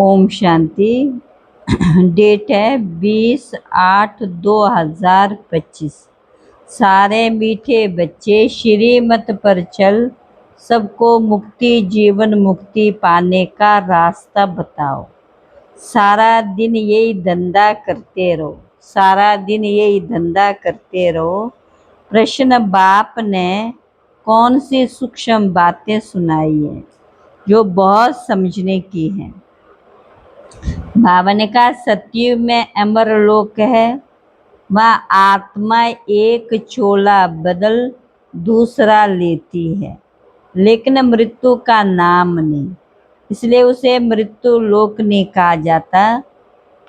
Om Shanti. Date है 20/8/2025। सारे मीठे बच्चे श्रीमत पर चल, सबको मुक्ति जीवन मुक्ति पाने का रास्ता बताओ। सारा दिन यही धंधा करते रहो, सारा दिन यही धंधा करते रहो। प्रश्न बाप ने कौन सी सूक्ष्म बातें सुनाई है जो बहुत समझने की हैं। बाबा ने कहा सतयुग में अमर लोक है, वह आत्मा एक चोला बदल दूसरा लेती है, लेकिन मृत्यु का नाम नहीं, इसलिए उसे मृत्यु लोक नहीं कहा जाता।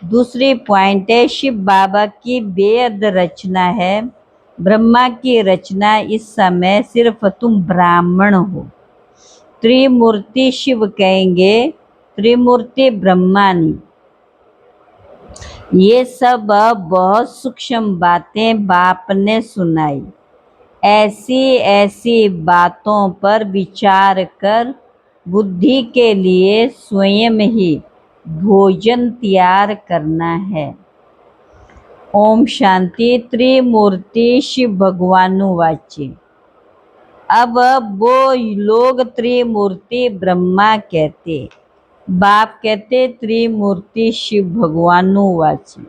दूसरी पॉइंट है शिव बाबा की बेहद रचना है, ब्रह्मा की रचना। इस समय सिर्फ तुम ब्राह्मण हो। त्रिमूर्ति शिव कहेंगे, त्रिमूर्ति ब्रह्मा नहीं। ये सब बहुत सूक्ष्म बातें बाप ने सुनाई। ऐसी ऐसी बातों पर विचार कर बुद्धि के लिए स्वयं ही भोजन तैयार करना है। ओम शांति। त्रिमूर्ति शिव भगवानुवाची। अब वो लोग त्रिमूर्ति ब्रह्मा कहते, बाप कहते त्रिमूर्ति शिव भगवानुवाची।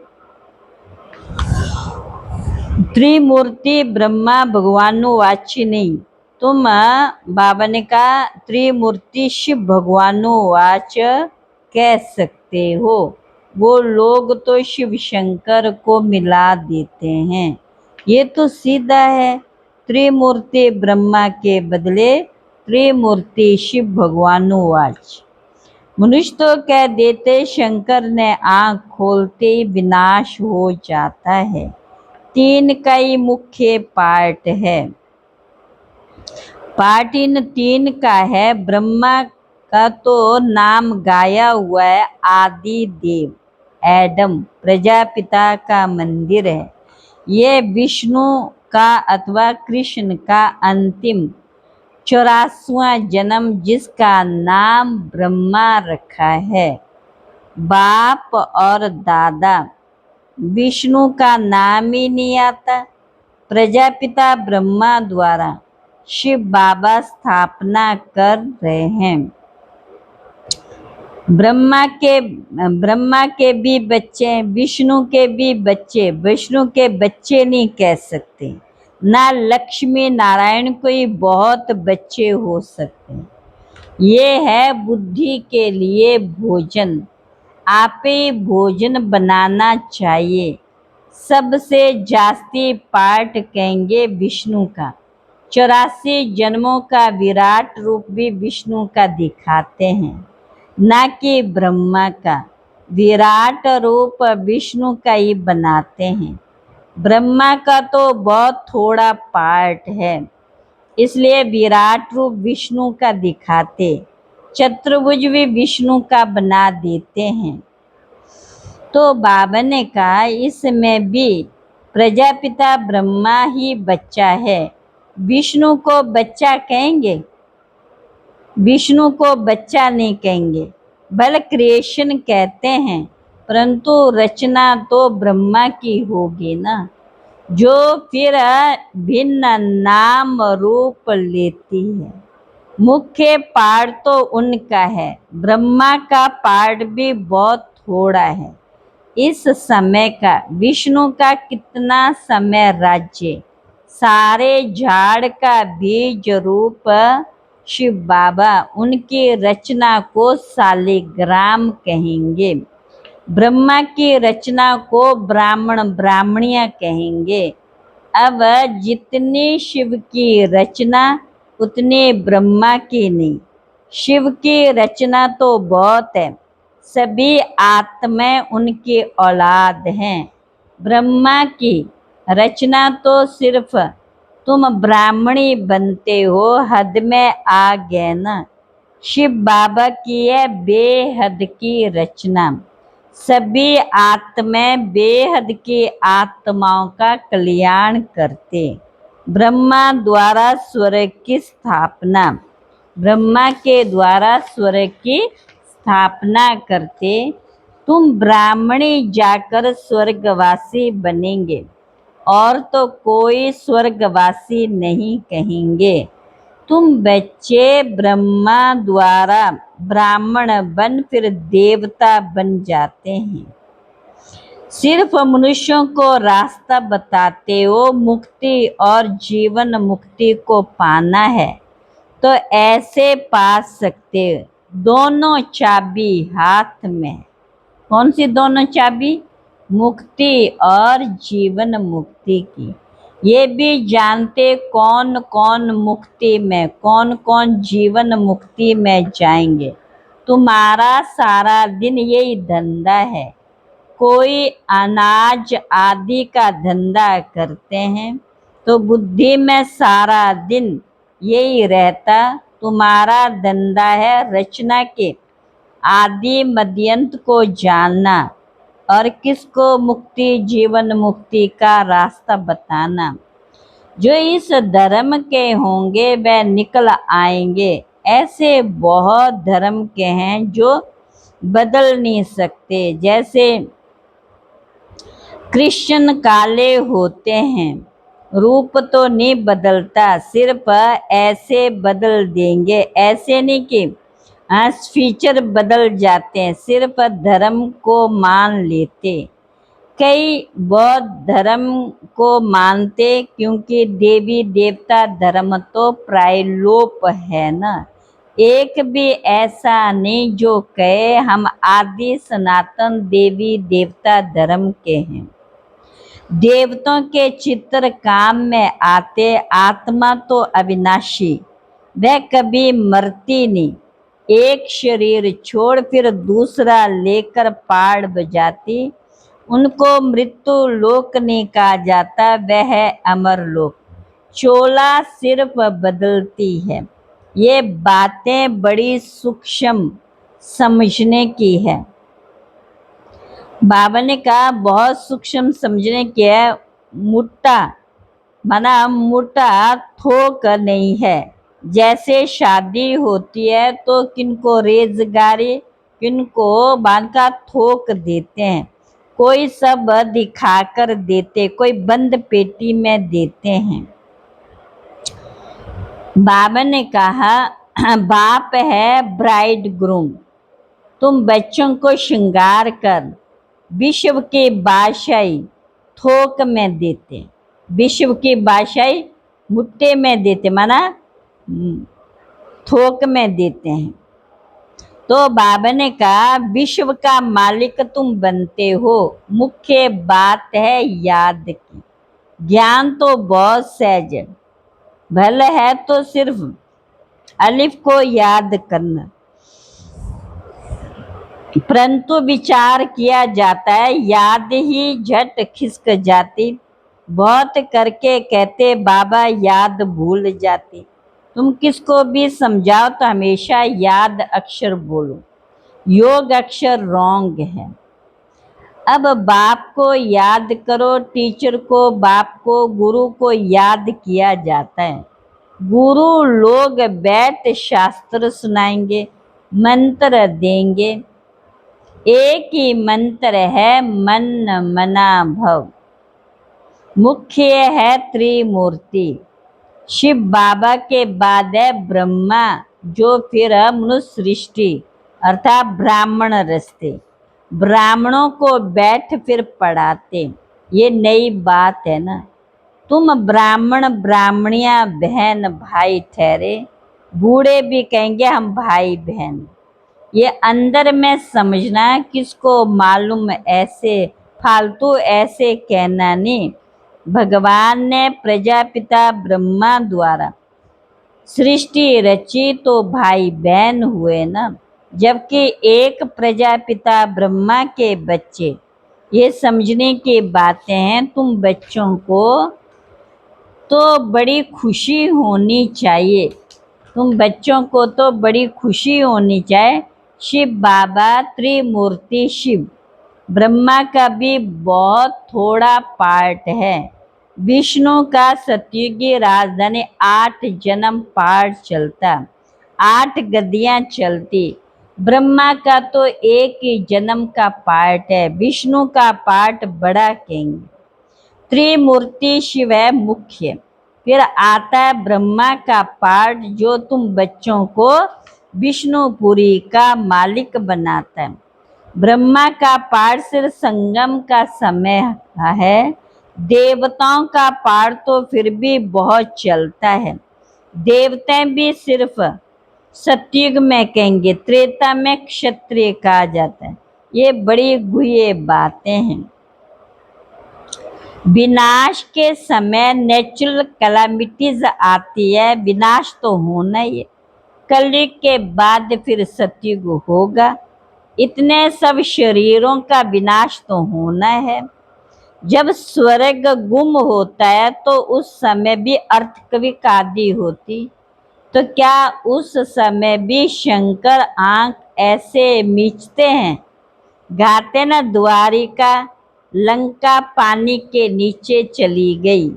त्रिमूर्ति ब्रह्मा भगवानुवाची नहीं। तुम बाबा ने कहा त्रिमूर्ति शिव भगवानुवाच कह सकते हो। वो लोग तो शिव शंकर को मिला देते हैं। ये तो सीधा है, त्रिमूर्ति ब्रह्मा के बदले त्रिमूर्ति शिव भगवानुवाच। मनुष्य तो कह देते शंकर ने आँख खोलते ही विनाश हो जाता है। तीन का ही मुख्य पार्ट है। पार्ट इन तीन का है। ब्रह्मा का तो नाम गाया हुआ है आदि देव, एडम प्रजापिता का मंदिर है। ये विष्णु का अथवा कृष्ण का अंतिम 84वां जन्म, जिसका नाम ब्रह्मा रखा है। बाप और दादा विष्णु का नाम ही नहीं आता। प्रजापिता ब्रह्मा द्वारा शिव बाबा स्थापना कर रहे हैं। ब्रह्मा के भी बच्चे, विष्णु के भी बच्चे, विष्णु के बच्चे नहीं कह सकते। ना लक्ष्मी नारायण को ही बहुत बच्चे हो सकते हैं। ये है बुद्धि के लिए भोजन। आप ही भोजन बनाना चाहिए। सबसे जास्ती पार्ट कहेंगे विष्णु का। 84 जन्मों का विराट रूप भी विष्णु का दिखाते हैं, ना कि ब्रह्मा का। विराट रूप विष्णु का ही बनाते हैं। ब्रह्मा का तो बहुत थोड़ा पार्ट है, इसलिए विराट रूप विष्णु का दिखाते। चतुर्भुज भी विष्णु का बना देते हैं। तो बाबा ने कहा इसमें भी प्रजापिता ब्रह्मा ही बच्चा है। विष्णु को बच्चा कहेंगे? विष्णु को बच्चा नहीं कहेंगे, बल क्रिएशन कहते हैं, परंतु रचना तो ब्रह्मा की होगी ना, जो फिर भिन्न नाम रूप लेती है। मुख्य पार्ट तो उनका है। ब्रह्मा का पार्ट भी बहुत थोड़ा है इस समय का। विष्णु का कितना समय राज्य। सारे झाड़ का बीज रूप शिव बाबा, उनकी रचना को शालिग्राम कहेंगे। ब्रह्मा की रचना को ब्राह्मण ब्राह्मणियां कहेंगे। अब जितनी शिव की रचना उतनी ब्रह्मा की नहीं। शिव की रचना तो बहुत है, सभी आत्माएं उनकी औलाद हैं। ब्रह्मा की रचना तो सिर्फ तुम ब्राह्मणी बनते हो, हद में आ गए ना। शिव बाबा की है बेहद की रचना। सभी आत्माएं बेहद की आत्माओं का कल्याण करते। ब्रह्मा द्वारा स्वर्ग की स्थापना, ब्रह्मा के द्वारा स्वर्ग की स्थापना करते, तुम ब्राह्मणी जाकर स्वर्गवासी बनेंगे, और तो कोई स्वर्गवासी नहीं कहेंगे। तुम बच्चे ब्रह्मा द्वारा ब्राह्मण बन फिर देवता बन जाते हैं। सिर्फ मनुष्यों को रास्ता बताते हो, मुक्ति और जीवन मुक्ति को पाना है तो ऐसे पा सकते हो। दोनों चाबी हाथ में। कौन सी दोनों चाबी? मुक्ति और जीवन मुक्ति की। ये भी जानते कौन कौन मुक्ति में, कौन कौन जीवन मुक्ति में जाएंगे। तुम्हारा सारा दिन यही धंधा है। कोई अनाज आदि का धंधा करते हैं तो बुद्धि में सारा दिन यही रहता। तुम्हारा धंधा है रचना के आदि मध्यंत को जानना और किसको मुक्ति जीवन मुक्ति का रास्ता बताना। जो इस धर्म के होंगे वह निकल आएंगे। ऐसे बहुत धर्म के हैं जो बदल नहीं सकते। जैसे कृष्ण काले होते हैं, रूप तो नहीं बदलता, सिर्फ ऐसे बदल देंगे। ऐसे नहीं कि फीचर बदल जाते हैं, सिर्फ धर्म को मान लेते। कई बौद्ध धर्म को मानते क्योंकि देवी देवता धर्म तो प्रायलोप है ना। एक भी ऐसा नहीं जो कहे हम आदि सनातन देवी देवता धर्म के हैं। देवताओं के चित्र काम में आते। आत्मा तो अविनाशी, वह कभी मरती नहीं। एक शरीर छोड़ फिर दूसरा लेकर पाड़ बजाती। उनको मृत्यु लोक नहीं कहा जाता, वह है अमर लोक। चोला सिर्फ बदलती है। ये बातें बड़ी सूक्ष्म समझने की है। बाबा ने कहा बहुत सूक्ष्म समझने की है। मुट्टा माना मुट्टा थोक नहीं है। जैसे शादी होती है तो किनको रेजगारी, किनको बांका थोक देते हैं। कोई सब दिखाकर देते, कोई बंद पेटी में देते हैं। बाबा ने कहा बाप है ब्राइड ग्रूम। तुम बच्चों को श्रृंगार कर विश्व के बादशाही थोक में देते। विश्व की बादशाही मुट्ठे में देते, माना थोक में देते हैं। तो बाबा ने कहा विश्व का मालिक तुम बनते हो। मुख्य बात है याद की। ज्ञान तो बहुत सहज है, भले है तो सिर्फ अलिफ को याद करना, परंतु विचार किया जाता है याद ही झट खिसक जाती। बहुत करके कहते बाबा याद भूल जाती। तुम किसको भी समझाओ तो हमेशा याद अक्षर बोलो। योग अक्षर रॉन्ग है। अब बाप को याद करो, टीचर को, बाप को, गुरु को याद किया जाता है। गुरु लोग बैठ शास्त्र सुनाएंगे, मंत्र देंगे। एक ही मंत्र है मन मना भव। मुख्य है त्रिमूर्ति। शिव बाबा के बाद है ब्रह्मा, जो फिर मनुष्य सृष्टि अर्थात ब्राह्मण रचते। ब्राह्मणों को बैठ फिर पढ़ाते। ये नई बात है ना। तुम ब्राह्मण ब्राह्मणियां बहन भाई ठहरे। बूढ़े भी कहेंगे हम भाई बहन। ये अंदर में समझना, किसको मालूम ऐसे फालतू ऐसे कहना नहीं। भगवान ने प्रजापिता ब्रह्मा द्वारा सृष्टि रची तो भाई बहन हुए ना। जबकि एक प्रजापिता ब्रह्मा के बच्चे। ये समझने की बातें हैं। तुम बच्चों को तो बड़ी खुशी होनी चाहिए। तुम बच्चों को तो बड़ी खुशी होनी चाहिए। शिव बाबा त्रिमूर्ति शिव। ब्रह्मा का भी बहुत थोड़ा पार्ट है। विष्णु का सतयुगी राजधानी 8 जन्म पार्ट चलता, 8 गद्दियां चलती। ब्रह्मा का तो एक ही जन्म का पार्ट है, विष्णु का पार्ट बड़ा किंग। त्रिमूर्ति शिव है मुख्य, फिर आता है ब्रह्मा का पार्ट जो तुम बच्चों को विष्णुपुरी का मालिक बनाता है। ब्रह्मा का पार्ट सिर्फ संगम का समय है, देवताओं का पार्ट तो फिर भी बहुत चलता है। देवता भी सिर्फ सतयुग में कहेंगे, त्रेता में क्षत्रिय कहा जाता है। ये बड़ी गुह्य बातें हैं। विनाश के समय नेचुरल कैलामिटीज आती है, विनाश तो होना ही है। कलयुग के बाद फिर सतयुग होगा। इतने सब शरीरों का विनाश तो होना है। जब स्वर्ग गुम होता है तो उस समय भी अर्थक्वेक आदि होती, तो क्या उस समय भी शंकर आंख ऐसे मीचते हैं? गाते न, द्वारिका लंका पानी के नीचे चली गई।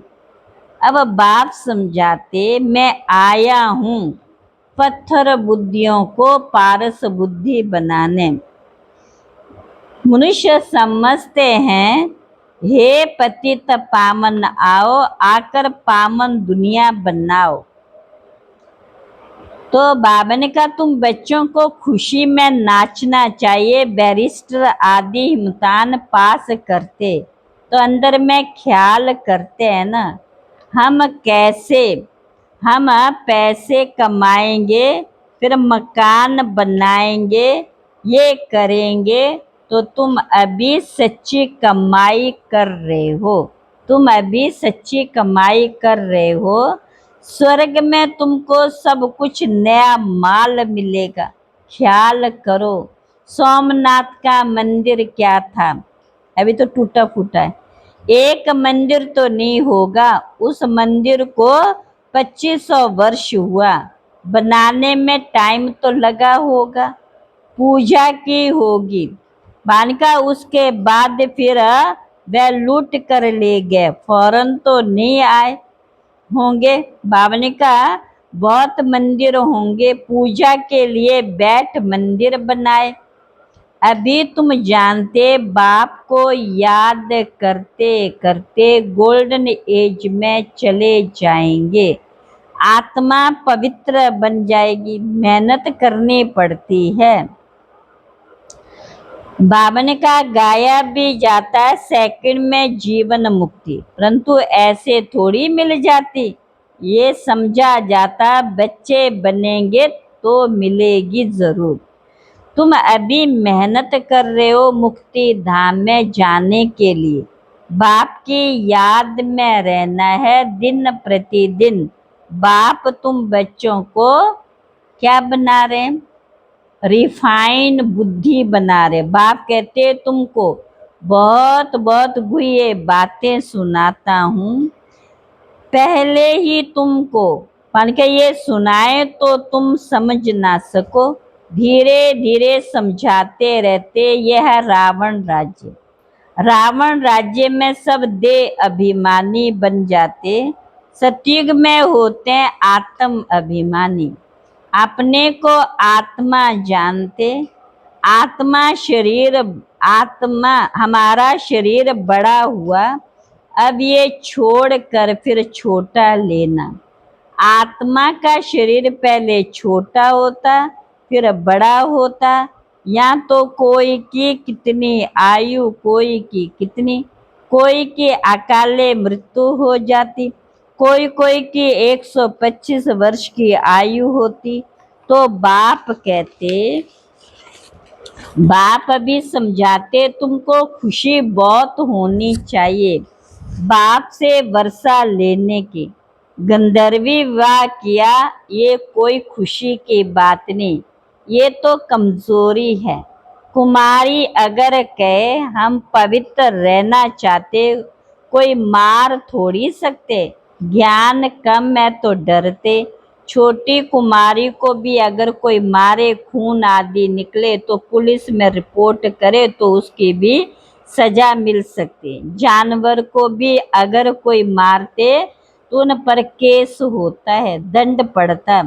अब बाप समझाते, मैं आया हूँ पत्थर बुद्धियों को पारस बुद्धि बनाने। मनुष्य समझते हैं हे पतित पावन आओ, आकर पावन दुनिया बनाओ। तो बाबा ने कहा तुम बच्चों को खुशी में नाचना चाहिए। बैरिस्टर आदि इम्तिहान पास करते तो अंदर में ख्याल करते हैं ना, हम कैसे हम पैसे कमाएंगे, फिर मकान बनाएंगे, ये करेंगे। तो तुम अभी सच्ची कमाई कर रहे हो, तुम अभी सच्ची कमाई कर रहे हो। स्वर्ग में तुमको सब कुछ नया माल मिलेगा। ख्याल करो, सोमनाथ का मंदिर क्या था, अभी तो टूटा फूटा है। एक मंदिर तो नहीं होगा, उस मंदिर को 2500 वर्ष हुआ बनाने में, टाइम तो लगा होगा। पूजा की होगी बालिका, उसके बाद फिर वह लूट कर ले गए, फौरन तो नहीं आए होंगे। बाबा ने कहा बहुत मंदिर होंगे, पूजा के लिए बैठ मंदिर बनाए। अभी तुम जानते बाप को याद करते करते गोल्डन एज में चले जाएंगे, आत्मा पवित्र बन जाएगी। मेहनत करनी पड़ती है। बाबा ने कहा गाया भी जाता है सेकंड में जीवन मुक्ति, परंतु ऐसे थोड़ी मिल जाती। ये समझा जाता बच्चे बनेंगे तो मिलेगी जरूर। तुम अभी मेहनत कर रहे हो मुक्ति धाम में जाने के लिए। बाप की याद में रहना है दिन प्रतिदिन। बाप तुम बच्चों को क्या बना रहे हैं? रिफाइन बुद्धि बना रहे। बाप कहते तुमको बहुत बहुत गुह्य बातें सुनाता हूँ, पहले ही तुमको मान के ये सुनाए तो तुम समझ ना सको, धीरे धीरे समझाते रहते। यह है रावण राज्य। रावण राज्य में सब दे अभिमानी बन जाते, सतयुग में होते हैं आत्म अभिमानी। अपने को आत्मा जानते, आत्मा शरीर, आत्मा हमारा शरीर बड़ा हुआ, अब ये छोड़ कर फिर छोटा लेना। आत्मा का शरीर पहले छोटा होता फिर बड़ा होता। या तो कोई की कितनी आयु, कोई की कितनी, कोई की अकाले मृत्यु हो जाती, कोई कोई की 125 वर्ष की आयु होती। तो बाप कहते, बाप अभी समझाते तुमको खुशी बहुत होनी चाहिए बाप से वर्षा लेने की। गंधर्वी विवाह किया, ये कोई खुशी की बात नहीं, ये तो कमजोरी है। कुमारी अगर कहे हम पवित्र रहना चाहते, कोई मार थोड़ी सकते। ज्ञान कम है तो डरते। छोटी कुमारी को भी अगर कोई मारे, खून आदि निकले तो पुलिस में रिपोर्ट करे तो उसकी भी सजा मिल सकती। जानवर को भी अगर कोई मारते तो उन पर केस होता है, दंड पड़ता।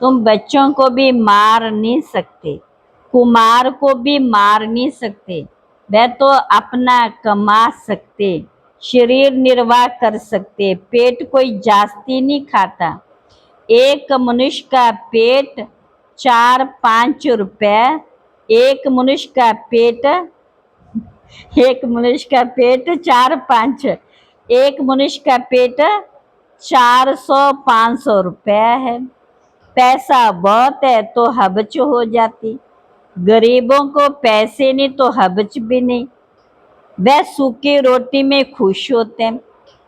तुम बच्चों को भी मार नहीं सकते। कुमार को भी मार नहीं सकते, वह तो अपना कमा सकते, शरीर निर्वाह कर सकते, पेट कोई जास्ती नहीं खाता। एक मनुष्य का पेट 4-5 रुपए, एक मनुष्य का पेट, एक मनुष्य का पेट 4-5, एक मनुष्य का पेट 400-500 रुपया है। पैसा बहुत है तो हबच हो जाती, गरीबों को पैसे नहीं तो हबच भी नहीं, वह सूखी रोटी में खुश होते हैं।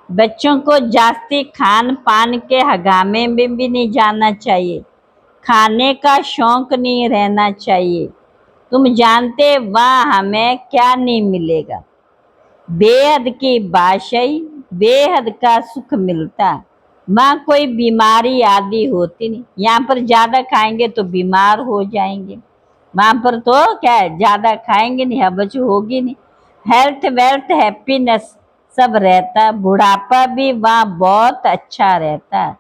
बच्चों को जास्ती खान पान के हगामे में भी नहीं जाना चाहिए, खाने का शौक नहीं रहना चाहिए। तुम जानते वहाँ हमें क्या नहीं मिलेगा, बेहद की बादशाही, बेहद का सुख मिलता। वहाँ कोई बीमारी आदि होती नहीं, यहाँ पर ज्यादा खाएंगे तो बीमार हो जाएंगे, वहाँ पर तो क्या है, ज्यादा खाएंगे नहीं, हबच होगी नहीं। हेल्थ वेल्थ हैप्पीनेस सब रहता, बुढ़ापा भी वहाँ बहुत अच्छा रहता,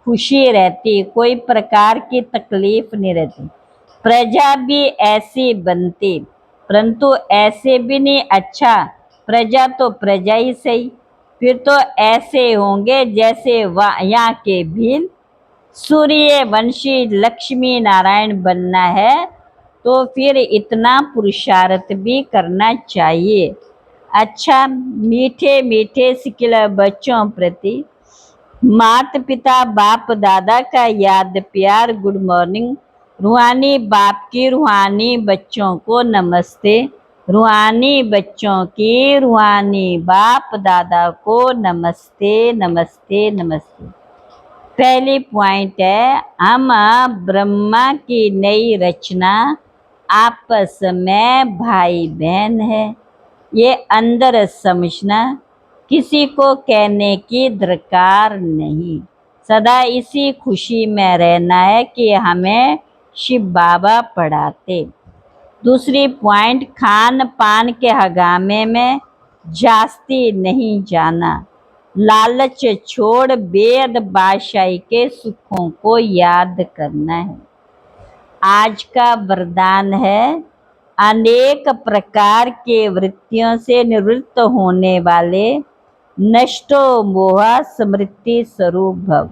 खुशी रहती, कोई प्रकार की तकलीफ नहीं रहती। प्रजा भी ऐसी बनती, परंतु ऐसे भी नहीं अच्छा, प्रजा तो प्रजा ही सही, फिर तो ऐसे होंगे जैसे यहाँ के भील। सूर्यवंशी लक्ष्मी नारायण बनना है तो फिर इतना पुरुषार्थ भी करना चाहिए। अच्छा, मीठे मीठे सिकिल बच्चों प्रति माता पिता बाप दादा का याद प्यार गुड मॉर्निंग। रूहानी बाप की रूहानी बच्चों को नमस्ते, रूहानी बच्चों की रूहानी बाप दादा को नमस्ते नमस्ते नमस्ते। पहली पॉइंट है, हम ब्रह्मा की नई रचना, आपस में भाई बहन है, ये अंदर समझना, किसी को कहने की दरकार नहीं। सदा इसी खुशी में रहना है कि हमें शिव बाबा पढ़ाते। दूसरी पॉइंट, खान पान के हगामे में जास्ती नहीं जाना, लालच छोड़ बेद बादशाही के सुखों को याद करना है। आज का वरदान है, अनेक प्रकार के वृत्तियों से निवृत्त होने वाले नष्टो मोह स्मृति स्वरूप भव।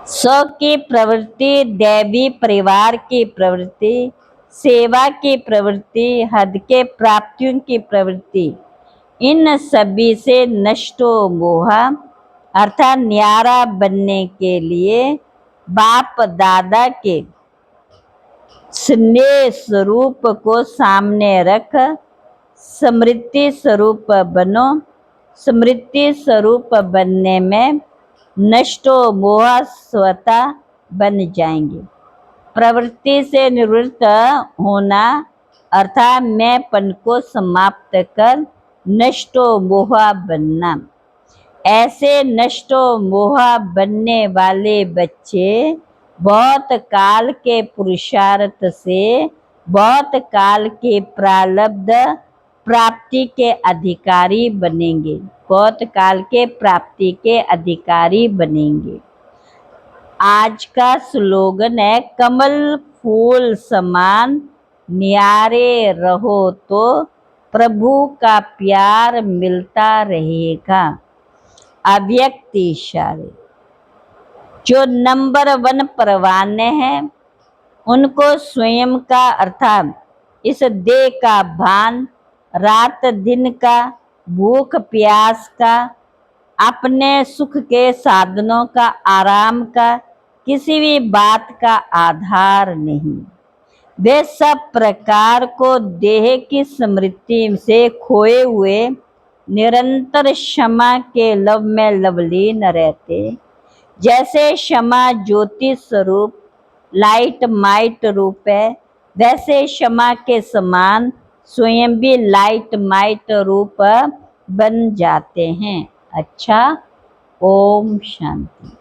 स्व की प्रवृत्ति, दैवी परिवार की प्रवृत्ति, सेवा की प्रवृत्ति, हद के प्राप्तियों की प्रवृत्ति, इन सभी से नष्टो मोह अर्थात न्यारा बनने के लिए बाप दादा के स्नेह स्वरूप को सामने रख समृद्धि स्वरूप बनो। समृद्धि स्वरूप बनने में नष्टो मोह स्वतः बन जाएंगे। प्रवृत्ति से निवृत्त होना अर्थात मैंपन को समाप्त कर नष्टो मोह बनना। ऐसे नष्टो मोह बनने वाले बच्चे बहुत काल के पुरुषार्थ से, बहुत काल के प्रारब्ध प्राप्ति के अधिकारी बनेंगे, बहुत काल के प्राप्ति के अधिकारी बनेंगे। आज का स्लोगन है, कमल फूल समान न्यारे रहो तो प्रभु का प्यार मिलता रहेगा। अव्यक्त इशारे। जो नंबर 1 परवाने हैं उनको स्वयं का अर्थात इस देह का भान, रात दिन का, भूख प्यास का, अपने सुख के साधनों का, आराम का, किसी भी बात का आधार नहीं। वे सब प्रकार को देह की स्मृति से खोए हुए निरंतर क्षमा के लव में लवलीन रहते। जैसे क्षमा ज्योति स्वरूप लाइट माइट रूप है, वैसे क्षमा के समान स्वयं भी लाइट माइट रूप बन जाते हैं। अच्छा, ओम शांति।